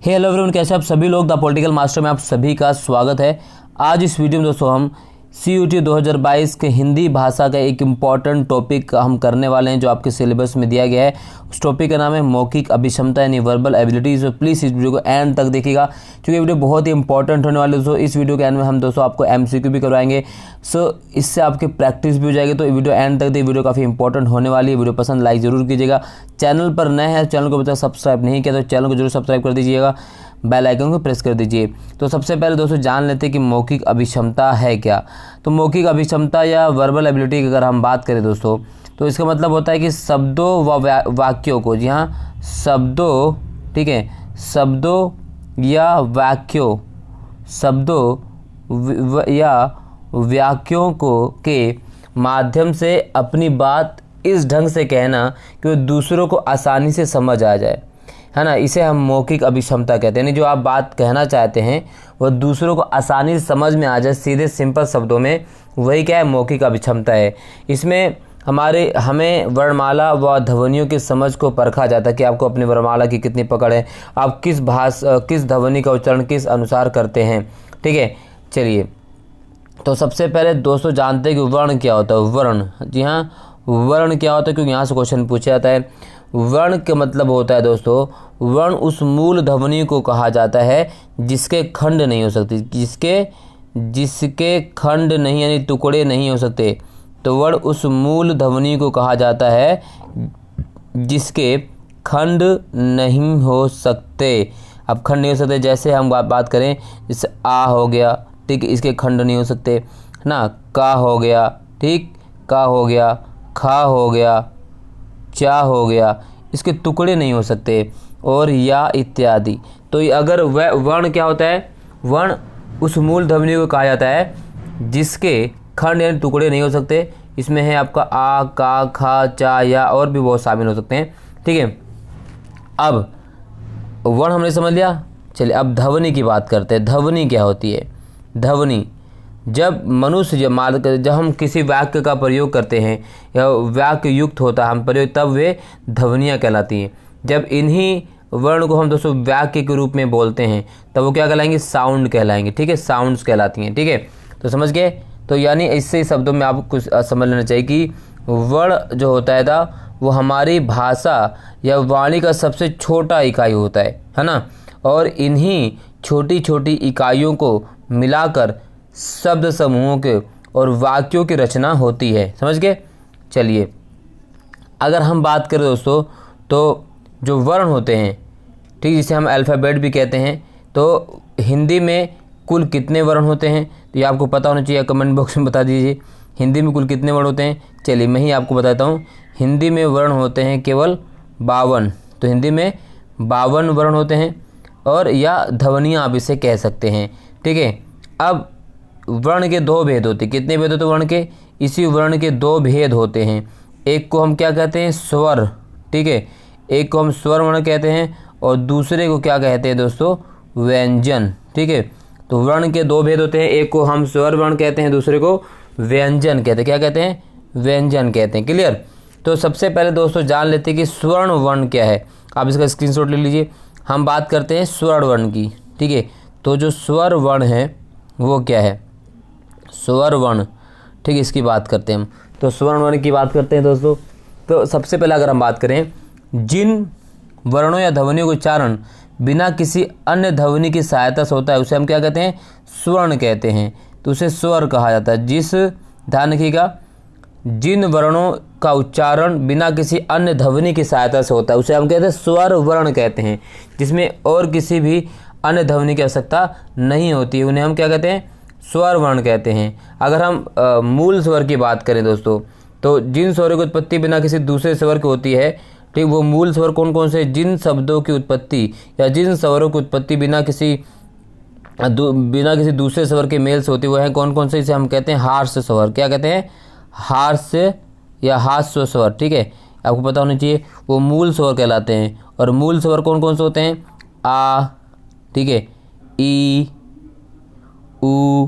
Hello everyone, कैसे आप सभी लोग। द पॉलिटिकल मास्टर में आप सभी का स्वागत है। आज इस वीडियो में दोस्तों हम CUET 2022 के हिंदी भाषा का एक इम्पॉर्टेंट टॉपिक हम करने वाले हैं जो आपके सिलेबस में दिया गया है। उस टॉपिक का नाम है मौखिक अभिक्षमता यानी वर्बल एबिलिटीज। तो प्लीज़ इस वीडियो को एंड तक देखिएगा क्योंकि वीडियो बहुत ही इंपॉर्टेंट होने वाली है दोस्तों। इस वीडियो के एंड में हम दोस्तों आपको MCQ भी करवाएंगे, इससे आपकी प्रैक्टिस भी हो जाएगी। तो वीडियो एंड तक देखिए, वीडियो काफ़ी इंपॉर्टेंट होने वाली है। वीडियो पसंद लाइक जरूर कीजिएगा। चैनल पर नए हैं, चैनल को अभी तक सब्सक्राइब नहीं किया तो चैनल को जरूर सब्सक्राइब कर दीजिएगा, बेल आइकन को प्रेस कर दीजिए। तो सबसे पहले दोस्तों जान लेते हैं कि मौखिक अभिक्षमता है क्या। तो मौखिक अभिक्षमता या वर्बल एबिलिटी की अगर हम बात करें दोस्तों तो इसका मतलब होता है कि शब्दों व वाक्यों को, जी हाँ शब्दों, ठीक है, शब्दों या वाक्यों, शब्दों या वाक्यों को के माध्यम से अपनी बात इस ढंग से कहना कि वो दूसरों को आसानी से समझ आ जाए, है ना। इसे हम मौखिक अभिक्षमता कहते हैं। यानी जो आप बात कहना चाहते हैं वह दूसरों को आसानी से समझ में आ जाए, सीधे सिंपल शब्दों में, वही क्या है, मौखिक अभिक्षमता है। इसमें हमें वर्णमाला व ध्वनियों की समझ को परखा जाता है कि आपको अपनी वर्णमाला की कितनी पकड़ है, आप किस ध्वनि का उच्चारण किस अनुसार करते हैं, ठीक है। चलिए, तो सबसे पहले दोस्तों जानते हैं कि वर्ण क्या होता है। वर्ण, जी हाँ, वर्ण क्या होता है क्योंकि यहाँ से क्वेश्चन पूछा जाता है। वर्ण का मतलब होता है दोस्तों, वर्ण उस मूल ध्वनि को कहा जाता है जिसके खंड नहीं हो सकते, जिसके खंड नहीं यानी टुकड़े नहीं हो सकते। तो वर्ण उस मूल ध्वनि को कहा जाता है जिसके खंड नहीं हो सकते। अब खंड नहीं हो सकते, जैसे हम बात करें, जैसे आ हो गया, ठीक, इसके खंड नहीं हो सकते ना। का हो गया, ठीक, का हो गया, खा हो गया, चा हो गया, इसके टुकड़े नहीं हो सकते, और या इत्यादि। तो अगर वह वर्ण क्या होता है, वर्ण उस मूल ध्वनि को कहा जाता है जिसके खंड यानी टुकड़े नहीं हो सकते। इसमें है आपका आ, का, खा, चा, या और भी बहुत शामिल हो सकते हैं, ठीक है। अब वर्ण हमने समझ लिया। चलिए अब ध्वनि की बात करते हैं। ध्वनि क्या होती है। ध्वनि, जब हम किसी वाक्य का प्रयोग करते हैं या वाक्य युक्त होता है हम प्रयोग, तब वे ध्वनियाँ कहलाती हैं। जब इन्हीं वर्ण को हम दोस्तों वाक्य के रूप में बोलते हैं तब वो क्या कहलाएंगे, साउंड कहलाएंगे, ठीक है, साउंड्स कहलाती हैं, ठीक है। तो समझ गए। तो यानी इससे शब्दों में आपको कुछ समझ लेना चाहिए कि वर्ण जो होता है वो हमारी भाषा या वाणी का सबसे छोटा इकाई होता है ना। और इन्हीं छोटी छोटी इकाइयों को मिलाकर शब्द समूहों के और वाक्यों की रचना होती है। समझ गए। चलिए अगर हम बात करें दोस्तों तो जो वर्ण होते हैं, ठीक, जिसे हम अल्फ़ाबेट भी कहते हैं, तो हिंदी में कुल कितने वर्ण होते हैं तो ये आपको पता होना चाहिए। कमेंट बॉक्स में बता दीजिए हिंदी में कुल कितने वर्ण होते हैं। चलिए मैं ही आपको बताता हूँ। हिंदी में वर्ण होते हैं केवल 52। तो हिंदी में 52 वर्ण होते हैं, और या ध्वनियाँ आप इसे कह सकते हैं, ठीक है। अब वर्ण के दो भेद होते हैं। कितने भेद होते हैं वर्ण के। इसी वर्ण के दो भेद होते हैं। एक को हम क्या कहते हैं, स्वर, ठीक है, एक को हम स्वर वर्ण कहते हैं और दूसरे को क्या कहते हैं दोस्तों, व्यंजन, ठीक है। तो वर्ण के दो भेद होते हैं, एक को हम स्वर वर्ण कहते हैं, दूसरे को व्यंजन कहते हैं। क्या कहते हैं, व्यंजन कहते हैं। क्लियर। तो सबसे पहले दोस्तों जान लेते हैं कि स्वर्ण वर्ण क्या है। आप इसका स्क्रीनशॉट ले लीजिए। हम बात करते हैं स्वर्ण वर्ण की, ठीक है। तो जो स्वर वर्ण है वो क्या है, स्वर वर्ण, ठीक है, इसकी बात करते हैं हम। तो स्वर्ण वर्ण की बात करते हैं दोस्तों। तो सबसे पहले अगर हम बात करें, जिन वर्णों या ध्वनियों का उच्चारण बिना किसी अन्य ध्वनि की सहायता से होता है उसे हम क्या कहते हैं, स्वर्ण कहते हैं। तो उसे स्वर कहा जाता है। ध्यान रखिएगा, जिन वर्णों का उच्चारण बिना किसी अन्य ध्वनि की सहायता से होता है उसे हम कहते हैं स्वर वर्ण कहते हैं। जिसमें और किसी भी अन्य ध्वनि की आवश्यकता नहीं होती है उन्हें हम क्या कहते हैं, स्वर वर्ण कहते हैं। अगर हम मूल स्वर की बात करें दोस्तों, तो जिन स्वरों की उत्पत्ति बिना किसी दूसरे स्वर की होती है, ठीक, वो मूल स्वर कौन कौन से, जिन शब्दों की उत्पत्ति या जिन स्वरों की उत्पत्ति बिना किसी दूसरे स्वर के मेल से होती है वो है कौन कौन से, इसे हम कहते हैं हास्य स्वर। क्या कहते हैं, हास्य या हास्य स्वर, ठीक है, आपको पता होना चाहिए। वो मूल स्वर कहलाते हैं। और मूल स्वर कौन कौन से होते हैं, आ, ठीक है, ई, ऊ,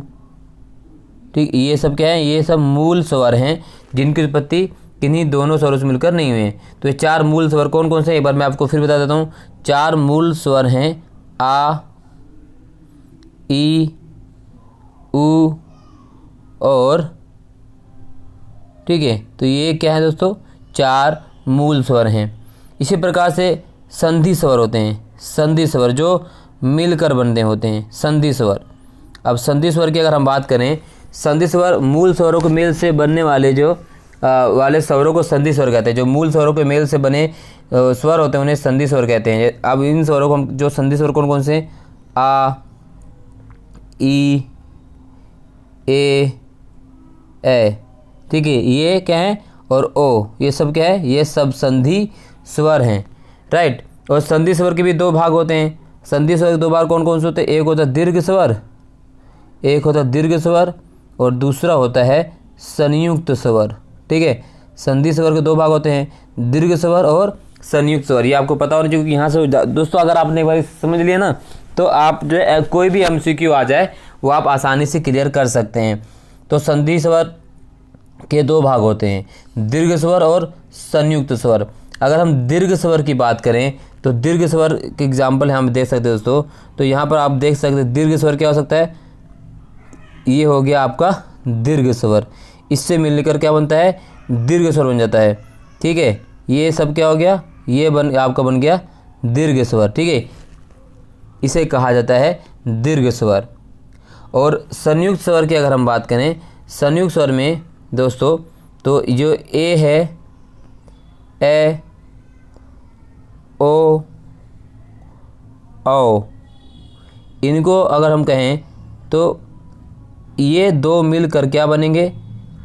ठीक, ये सब क्या है, ये सब मूल स्वर हैं जिनकी उत्पत्ति किन्हीं दोनों स्वरों से मिलकर नहीं हुए हैं। तो ये चार मूल स्वर कौन कौन से, एक बार मैं आपको फिर बता देता हूँ। चार मूल स्वर हैं आ, ई, उ और, ठीक है। तो ये क्या है दोस्तों, 4 मूल स्वर हैं। इसी प्रकार से संधि स्वर होते हैं, संधि स्वर जो मिलकर बनते होते हैं, संधि स्वर। अब संधि स्वर की अगर हम बात करें, संधि स्वर मूल स्वरों के मेल से बनने वाले जो वाले स्वरों को संधि स्वर कहते हैं। जो मूल स्वरों के मेल से बने स्वर होते हैं उन्हें संधि स्वर कहते हैं। अब इन स्वरों को हम, जो संधि स्वर कौन कौन से, आ, ई, ए, ठीक है, ये क्या है, और ओ, ये सब क्या है, ये सब संधि स्वर हैं, राइट। और संधि स्वर के भी 2 भाग होते हैं। संधि स्वर के 2 भाग कौन कौन से होते हैं, एक होता है दीर्घ स्वर, एक होता है दीर्घ स्वर, और दूसरा होता है संयुक्त स्वर, ठीक है। संधि स्वर के 2 भाग होते हैं, दीर्घ स्वर और संयुक्त स्वर। ये आपको पता होना चाहिए, क्योंकि यहाँ से दोस्तों अगर आपने एक बार समझ लिया ना, तो आप जो है कोई भी MCQ आ जाए वो आप आसानी से क्लियर कर सकते हैं। तो संधि स्वर के 2 भाग होते हैं, दीर्घ स्वर और संयुक्त स्वर। अगर हम दीर्घ स्वर की बात करें तो दीर्घ स्वर के एग्जाम्पल हम देख सकते हैं दोस्तों। तो यहाँ पर आप देख सकते हैं दीर्घ स्वर क्या हो सकता है, ये हो गया आपका दीर्घ स्वर, इससे मिलकर क्या बनता है, दीर्घ स्वर बन जाता है, ठीक है। ये सब क्या हो गया, ये आपका बन गया दीर्घ स्वर, ठीक है। इसे कहा जाता है दीर्घ स्वर। और संयुक्त स्वर की अगर हम बात करें, संयुक्त स्वर में दोस्तों तो जो ए है, ए, ओ, औ, इनको अगर हम कहें तो ये 2 मिलकर क्या बनेंगे,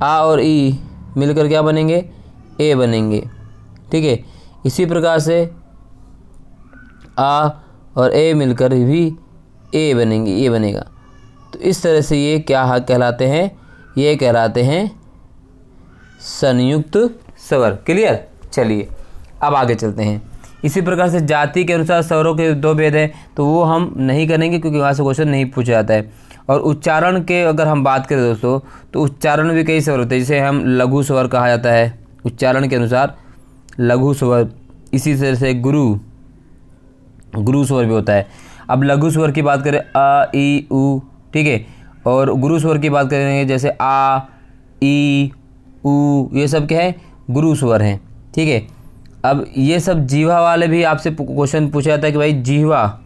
आ और ई मिलकर क्या बनेंगे, ए बनेंगे, ठीक है। इसी प्रकार से आ और ए मिलकर भी ए बनेंगे, ये बनेगा। तो इस तरह से ये क्या कहलाते हैं, ये कहलाते हैं संयुक्त स्वर। क्लियर, चलिए अब आगे चलते हैं। इसी प्रकार से जाति के अनुसार स्वरों के 2 भेद हैं, तो वो हम नहीं करेंगे क्योंकि वहाँ से क्वेश्चन नहीं पूछा जाता है। और उच्चारण के अगर हम बात करें दोस्तों, तो उच्चारण भी कई स्वर होते हैं, जिसे हम लघु स्वर कहा जाता है। उच्चारण के अनुसार लघु स्वर, इसी तरह से गुरु स्वर भी होता है। अब लघु स्वर की बात करें, अ, ई, उ, ठीक है। और गुरु स्वर की बात करेंगे, जैसे आ, ई, उ, ये सब क्या है, गुरु स्वर हैं, ठीक है। अब ये सब जीवा वाले भी आपसे क्वेश्चन पूछा जाता है कि भाई जीवा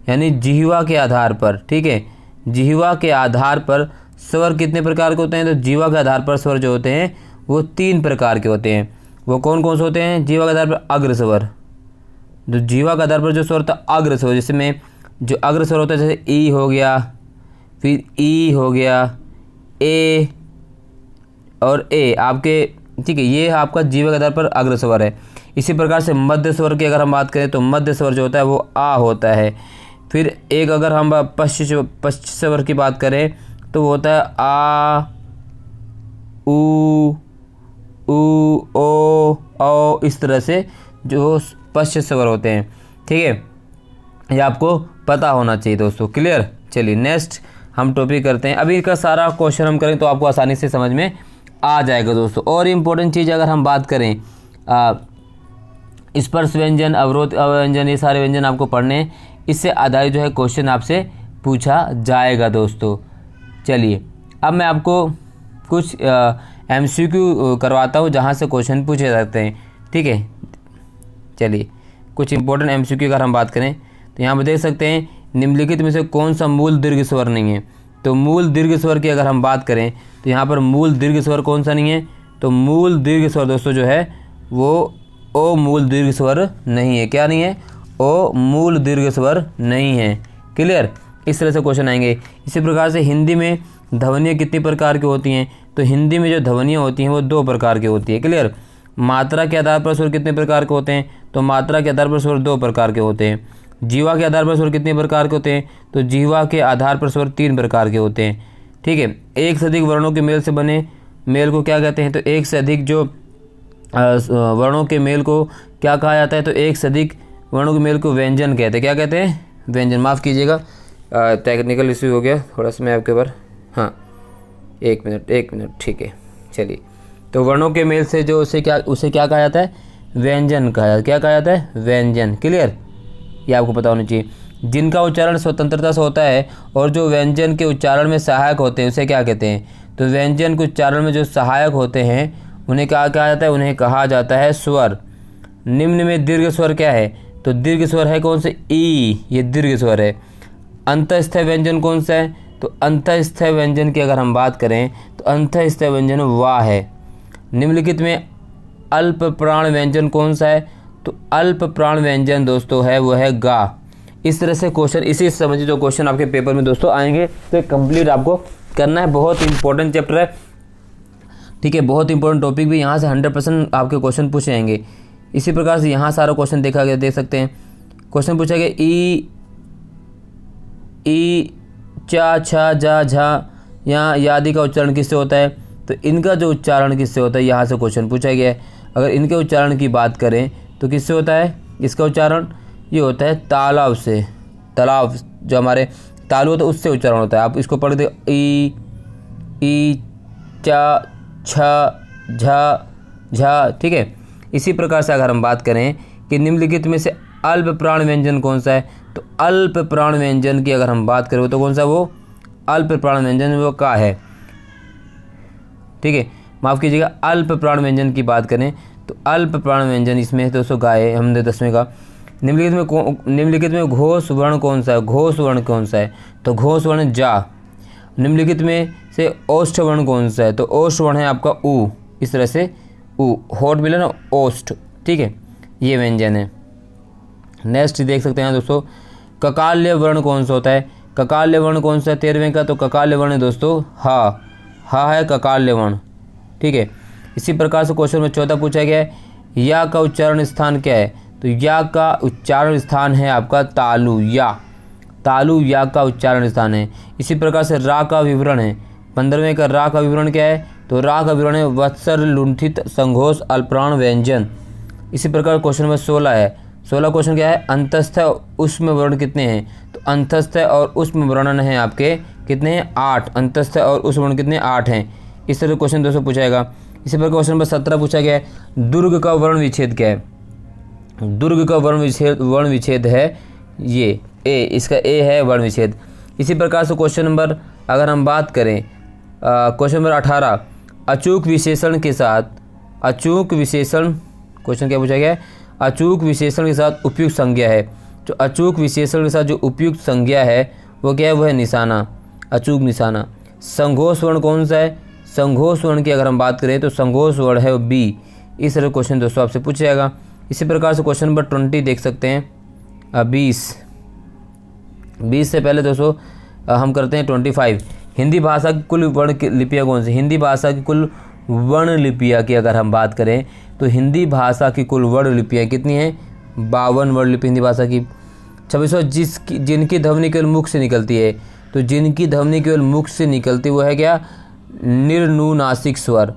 यानी जीवा के आधार पर, ठीक है, जीवा के आधार पर स्वर कितने प्रकार के होते हैं। तो जीवा के आधार पर स्वर जो होते हैं वो 3 प्रकार के होते हैं। वो कौन कौन से होते हैं, जीवा के आधार पर अग्र स्वर, जो जीवा के आधार पर जो स्वर होता है अग्र स्वर, जिसमें जो अग्र स्वर होता है जैसे ई हो गया, फिर ई हो गया, ए और ए आपके, ठीक है, ये आपका जीवा के आधार पर अग्र स्वर है। इसी प्रकार से मध्य स्वर की अगर हम बात करें तो मध्य स्वर जो होता है वो आ होता है। फिर एक अगर हम पश्च स्वर की बात करें तो वो होता है आ, उ, ओ, औ, इस तरह से जो पश्च स्वर होते हैं, ठीक है। ये आपको पता होना चाहिए दोस्तों। क्लियर, चलिए नेक्स्ट हम टॉपिक करते हैं। अभी इसका सारा क्वेश्चन हम करें तो आपको आसानी से समझ में आ जाएगा दोस्तों। और इम्पोर्टेंट चीज़ अगर हम बात करें, स्पर्श व्यंजन, अवरोध व्यंजन, ये सारे व्यंजन आपको पढ़ने हैं, इससे आधारित जो है क्वेश्चन आपसे पूछा जाएगा दोस्तों। चलिए अब मैं आपको कुछ MCQ करवाता हूँ जहाँ से क्वेश्चन पूछे जाते हैं, ठीक है। चलिए कुछ इंपॉर्टेंट MCQ अगर हम बात करें तो यहाँ पर देख सकते हैं, निम्नलिखित में से कौन सा मूल दीर्घ स्वर नहीं है। तो मूल दीर्घ स्वर की अगर हम बात करें तो यहाँ पर मूल दीर्घ स्वर कौन सा नहीं है। तो मूल दीर्घ स्वर दोस्तों जो है वो ओ मूल दीर्घ स्वर नहीं है। क्या नहीं है, ओ मूल दीर्घ स्वर नहीं है। क्लियर, इस तरह से क्वेश्चन आएंगे। इसी प्रकार से हिंदी में ध्वनियाँ कितनी प्रकार की होती हैं। तो हिंदी में जो ध्वनियाँ होती हैं वो 2 प्रकार की होती है। क्लियर, मात्रा के आधार पर स्वर कितने प्रकार के होते हैं। तो मात्रा के आधार पर स्वर 2 प्रकार के होते हैं। जीवा के आधार पर स्वर कितने प्रकार के होते हैं। तो जीवा के आधार पर स्वर 3 प्रकार के होते हैं, ठीक है। एक से अधिक वर्णों के मेल से बने मेल को क्या कहते हैं। तो एक से अधिक जो वर्णों के मेल को क्या कहा जाता है। तो एक से अधिक वर्णों के मेल को व्यंजन कहते हैं। क्या कहते हैं, व्यंजन। माफ़ कीजिएगा, टेक्निकल इश्यू हो गया थोड़ा सा, मैं आपके ऊपर, हाँ एक मिनट, ठीक है। चलिए, तो वर्णों के मेल से जो उसे क्या कहा जाता है, व्यंजन कहा जाता है। क्या कहा जाता है, व्यंजन। क्लियर, ये आपको पता होना चाहिए। जिनका उच्चारण स्वतंत्रता से होता है और जो व्यंजन के उच्चारण में सहायक होते हैं उसे क्या कहते हैं? तो व्यंजन के उच्चारण में जो सहायक होते हैं उन्हें क्या कहा जाता है? उन्हें कहा जाता है स्वर। निम्न में दीर्घ स्वर क्या है? तो दीर्घ स्वर है कौन से? ई, ये दीर्घ स्वर है। अंतःस्थय व्यंजन कौन सा है? तो अंतःस्थय व्यंजन की अगर हम बात करें तो अंतःस्थय व्यंजन वा है। निम्नलिखित में अल्प प्राण व्यंजन कौन सा है? तो अल्प प्राण व्यंजन दोस्तों है वो है गा। इस तरह से क्वेश्चन इसी समझिए जो क्वेश्चन आपके पेपर में दोस्तों आएंगे तो एक कंप्लीट आपको करना है। बहुत इंपॉर्टेंट चैप्टर है, ठीक है, बहुत इंपॉर्टेंट टॉपिक भी यहाँ से 100% आपके क्वेश्चन पूछे जाएंगे। इसी प्रकार से यहाँ सारा क्वेश्चन देखा गया, देख सकते हैं। क्वेश्चन पूछा गया ई चा छा जा झा यहाँ यादि का उच्चारण किससे होता है? तो इनका जो उच्चारण किससे होता है यहाँ से क्वेश्चन पूछा गया है। अगर इनके उच्चारण की बात करें तो किससे होता है इसका उच्चारण? ये होता है तालाब से। तालाब जो हमारे तालु होता है उससे उच्चारण होता है। आप इसको पढ़ दे ई चा छा झा झा, ठीक है। इसी प्रकार से अगर हम बात करें कि निम्नलिखित में से अल्प प्राण व्यंजन कौन सा है? तो अल्प प्राण व्यंजन की अगर हम बात करें तो कौन सा? वो अल्प प्राण व्यंजन वो का है, ठीक है, माफ़ कीजिएगा। अल्प प्राण व्यंजन की बात करें तो अल्प प्राण व्यंजन इसमें दोस्तों का है, हमने 10वें का। निम्नलिखित में घोष वर्ण कौन सा है? घोष वर्ण कौन सा है? तो घोष वर्ण जा। निम्नलिखित में से ओष्ठ वर्ण कौन सा है? तो ओष्ठ वर्ण है आपका ऊ। इस तरह से ऊ, होठ मिले ना, ओष्ठ, ठीक है, ये व्यंजन है। नेक्स्ट देख सकते हैं दोस्तों, ककाल्य वर्ण कौन सा होता है? ककाल्य वर्ण कौन सा है 13वें का? तो ककाल्य वर्ण है दोस्तों हा है ककाल्य वर्ण, ठीक है। इसी प्रकार से क्वेश्चन में 14 पूछा गया है, या का उच्चारण स्थान क्या है? तो या का उच्चारण स्थान है आपका तालु। तालु या का उच्चारण स्थान है। इसी प्रकार से रा का विवरण है 15वें का। रा का विवरण क्या है? तो रा का विवरण है वत्सर लुंठित संघोष अल्पप्राण व्यंजन। इसी प्रकार क्वेश्चन नंबर 16 है। 16 क्वेश्चन क्या है? अंतस्थ उष्म वर्ण कितने हैं? तो अंतस्थ और उष्म वर्णन है आपके कितने हैं? 8। अंतस्थ और उष्म वर्ण कितने? 8 हैं। इस तरह क्वेश्चन दोस्तों पूछा जाएगा। इसी प्रकार क्वेश्चन नंबर 17 पूछा गया है, दुर्ग का वर्ण विच्छेद क्या है? दुर्ग का वर्ण विच्छेद है ये ए, इसका ए है वर्ण विच्छेद। इसी प्रकार से क्वेश्चन नंबर अगर हम बात करें क्वेश्चन नंबर 18, अचूक विशेषण के साथ अचूक विशेषण, क्वेश्चन क्या पूछा गया है? अचूक विशेषण के साथ उपयुक्त संज्ञा है। तो अचूक विशेषण के साथ जो उपयुक्त संज्ञा है वो क्या है? वो है निशाना, अचूक निशाना। संघोष वर्ण कौन सा है? संघोष वर्ण की अगर हम बात करें तो संघोष वर्ण है बी। इस तरह क्वेश्चन दोस्तों आपसे पूछा जाएगा। इसी प्रकार से क्वेश्चन नंबर 20 देख सकते हैं। 20 से पहले दोस्तों हम करते हैं 25। हिंदी भाषा की कुल वर्ण लिपियाँ कौन सी? हिंदी भाषा की कुल वर्ण लिपियाँ की अगर हम बात करें तो हिंदी भाषा की कुल वर्ण लिपियाँ कितनी हैं? 52 वर्ण लिपि हिंदी भाषा की। 26 जिनकी ध्वनि केवल मुख से निकलती है। तो जिनकी ध्वनि केवल मुख से निकलती वो है क्या? निर्नुनासिक स्वर।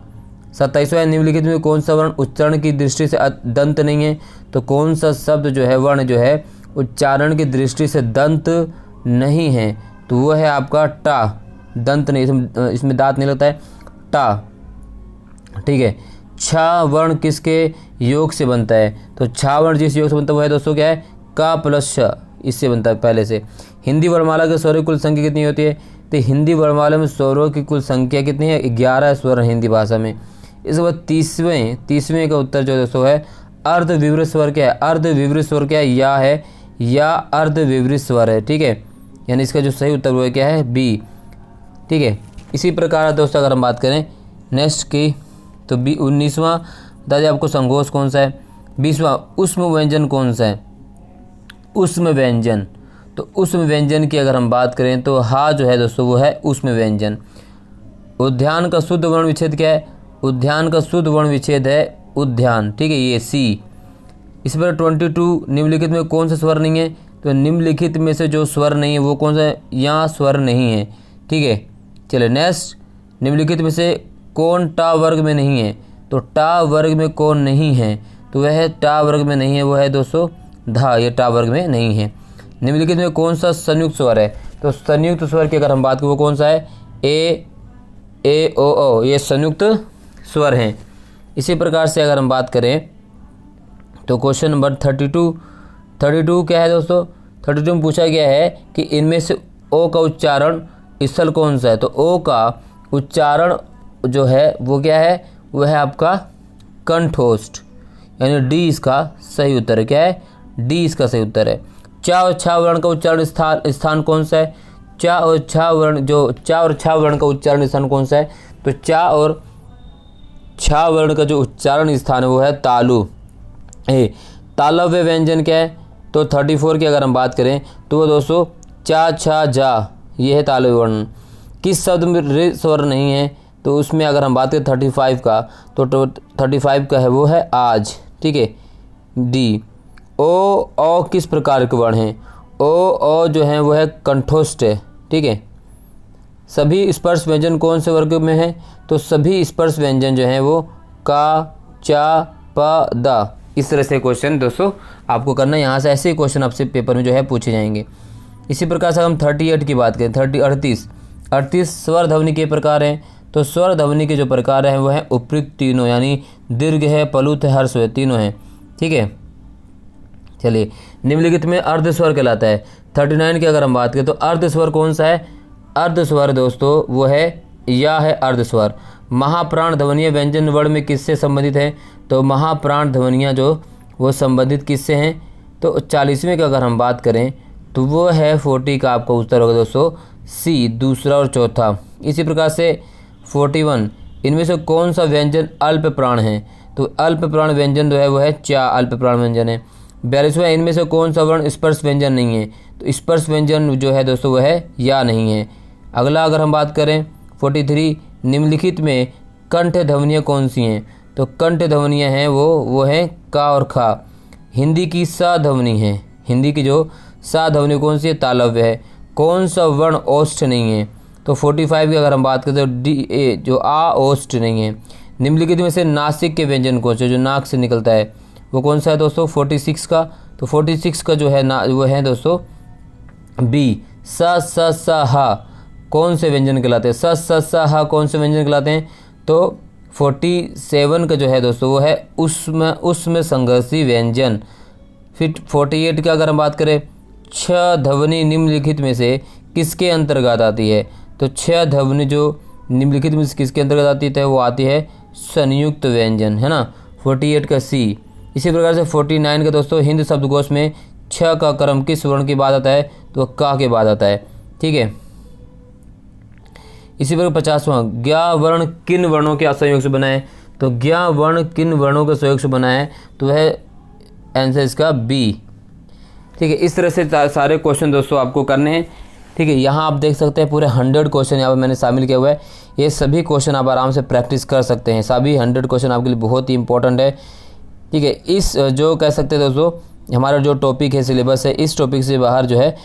27वां, निम्नलिखित में कौन सा वर्ण उच्चारण की दृष्टि से दंत नहीं है? तो कौन सा शब्द जो है वर्ण जो है उच्चारण की दृष्टि से दंत नहीं है? तो वो है आपका टा। दंत नहीं, इसमें दांत नहीं लगता है, टा, ठीक है। छा वर्ण किसके योग से बनता है? तो छा वर्ण जिस योग से बनता है वो है दोस्तों क्या है? का प्लस श, इससे बनता है पहले से। हिंदी वर्णमाला के स्वरों की कुल संख्या कितनी होती है? तो हिंदी वर्णमाला में स्वरों की कुल संख्या कितनी है? 11 स्वर हिंदी भाषा में। इसके बाद 30वें का उत्तर जो दोस्तों है अर्ध विवृत स्वर क्या है? अर्ध विवृत स्वर क्या है? या है, या अर्ध विवृत स्वर है, ठीक है। यानी इसका जो सही उत्तर वो क्या है? बी, ठीक है। इसी प्रकार दोस्तों अगर हम बात करें नेक्स्ट की तो 19वां बता दें आपको संघोष कौन सा है? 20वां उष्म व्यंजन कौन सा है? उष्म व्यंजन। तो उष्म व्यंजन की अगर हम बात करें तो हा जो है दोस्तों वो है उष्म व्यंजन। उद्यान का शुद्ध वर्ण विच्छेद क्या है? उद्यान का शुद्ध वर्ण विच्छेद है उद्यान, ठीक है, ये सी। इस पर 22 निम्नलिखित में कौन सा स्वर नहीं है? तो निम्नलिखित में से जो स्वर नहीं है वो कौन सा है? यहाँ स्वर नहीं है, ठीक है। चलिए नेक्स्ट, निम्नलिखित में से कौन टा वर्ग में नहीं है? तो टा वर्ग में कौन नहीं है? तो वह टा वर्ग में नहीं है, वो है दोस्तों धा, ये टा वर्ग में नहीं है। निम्नलिखित में कौन सा संयुक्त स्वर है? तो संयुक्त स्वर की अगर हम बात करें वो कौन सा है? ए ओ ओ, ये संयुक्त स्वर हैं। इसी प्रकार से अगर हम बात करें तो क्वेश्चन नंबर 32 क्या है दोस्तों? 32 में पूछा गया है कि इनमें से ओ का उच्चारण स्थल कौन सा है। तो ओ का उच्चारण जो है वो क्या है, वह है आपका कंठोष्ठ, यानी डी इसका सही उत्तर है। क्या है, डी इसका सही उत्तर है। चा और छा वर्ण का उच्चारण स्थान कौन सा है। चा और छा वर्ण का उच्चारण स्थान कौन सा है। तो चा और छा वर्ण का जो उच्चारण स्थान है वो है तालु। तालव्य व्यंजन क्या है, तो 34 की अगर हम बात करें तो वो दोस्तों चा छा जा, ये है तालव्य वर्ण। किस शब्द में रे स्वर नहीं है, तो उसमें अगर हम बात करें 35 का, तो 35 का है वो है आज। ठीक है, डी। ओ किस प्रकार के वर्ण हैं। ओ जो है वो है कंठोष्ठ है। ठीक है, सभी स्पर्श व्यंजन कौन से वर्ग में है, तो सभी स्पर्श व्यंजन जो हैं वो का, चा, प, दा। इस तरह से क्वेश्चन दोस्तों आपको करना है। यहाँ से ऐसे ही क्वेश्चन आपसे पेपर में जो है पूछे जाएंगे। इसी प्रकार से हम 38 की बात करें, 38 स्वर ध्वनि के प्रकार हैं। तो स्वर ध्वनि के जो प्रकार हैं वो हैं उपयुक्त तीनों, यानी दीर्घ है, प्लुत है, हर्ष है, तीनों हैं। ठीक है, चलिए निम्नलिखित में अर्ध स्वर कहलाता है। 39 की अगर हम बात करें तो अर्ध स्वर कौन सा है। अर्ध स्वर दोस्तों वो है या है अर्ध स्वर। महाप्राण ध्वनियाँ व्यंजन वर्ण में किससे संबंधित है, तो महाप्राण ध्वनियाँ जो वो संबंधित किससे हैं। तो 40वें की अगर हम बात करें तो वो है 40 का आपका उत्तर होगा दोस्तों सी, दूसरा और चौथा। इसी प्रकार से 41, इनमें से कौन सा व्यंजन अल्प प्राण है, तो अल्प प्राण व्यंजन जो है वो है चा, अल्प प्राण व्यंजन है। 42वां, इनमें से कौन सा वर्ण स्पर्श व्यंजन नहीं है, तो स्पर्श व्यंजन जो है दोस्तों वह है या नहीं है। अगला अगर हम बात करें 43, निम्नलिखित में कंठ ध्वनियाँ कौन सी हैं, तो कंठ ध्वनियाँ हैं वो हैं का और खा। हिंदी की सा ध्वनि है, हिंदी की जो सा ध्वनि कौन सी है, तालव्य है। कौन सा वर्ण ओष्ठ नहीं है, तो 45 की अगर हम बात करें तो डी ए, जो आ ओष्ठ नहीं है। निम्नलिखित में से नासिक के व्यंजन कौन से, जो नाक से निकलता है वो कौन सा है दोस्तों 46 का। तो 46 का जो है ना वो है दोस्तों बी, स हा कौन से व्यंजन कहलाते हैं, स हा कौन से व्यंजन कहलाते हैं। तो 47 का जो है दोस्तों वो है उसमें संघर्षी व्यंजन। फिर 48 की अगर हम बात करें, छ ध्वनि निम्नलिखित में से किसके अंतर्गत आती है, तो छ ध्वनि जो निम्नलिखित में से किसके अंतर्गत आती है, वो आती है संयुक्त व्यंजन, है ना, 48 का सी। इसी प्रकार से 49 का दोस्तों हिंद शब्दकोश में छ का क्रम किस वर्ण के बाद आता है, तो का के बाद आता है। ठीक है, इसी प्रकार 50वां, ज्ञा वर्ण किन वर्णों के संयोग से बना है, तो ज्ञा वर्ण किन वर्णों के संयोग से बना है, तो वह आंसर इसका बी। ठीक है, इस तरह से सारे क्वेश्चन दोस्तों आपको करने हैं। ठीक है, यहाँ आप देख सकते हैं पूरे 100 क्वेश्चन यहाँ पर मैंने शामिल किया हुआ है। ये सभी क्वेश्चन आप आराम से प्रैक्टिस कर सकते हैं, सभी 100 क्वेश्चन आपके लिए बहुत ही इंपॉर्टेंट है। ठीक है, इस जो कह सकते हैं दोस्तों हमारा जो टॉपिक है, सिलेबस है, इस टॉपिक से बाहर जो है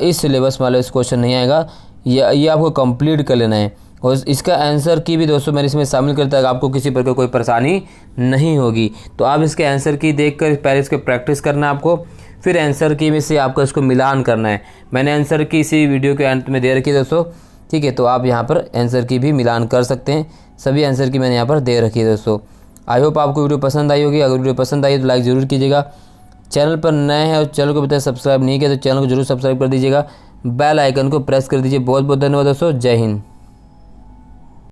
इस सिलेबस वाले इस क्वेश्चन नहीं आएगा, ये आपको कंप्लीट कर लेना है। और इसका आंसर की भी दोस्तों मैंने इसमें शामिल करता है, आपको किसी प्रकार कोई परेशानी नहीं होगी। तो आप इसके आंसर की देखकर पहले इसके प्रैक्टिस करना है आपको, फिर आंसर की में से आपको इसको मिलान करना है। मैंने आंसर की इसी वीडियो के अंत में दे रखी है दोस्तों। ठीक है, तो आप यहाँ पर आंसर की भी मिलान कर सकते हैं, सभी आंसर की मैंने यहाँ पर दे रखी है दोस्तों। आई होप आपको वीडियो पसंद आई होगी। अगर वीडियो पसंद आई तो लाइक ज़रूर कीजिएगा। चैनल पर नए हैं और चैनल को अभी तक सब्सक्राइब नहीं किया तो चैनल को जरूर सब्सक्राइब कर दीजिएगा, बेल आइकन को प्रेस कर दीजिए। बहुत बहुत धन्यवाद दोस्तों, जय हिंद।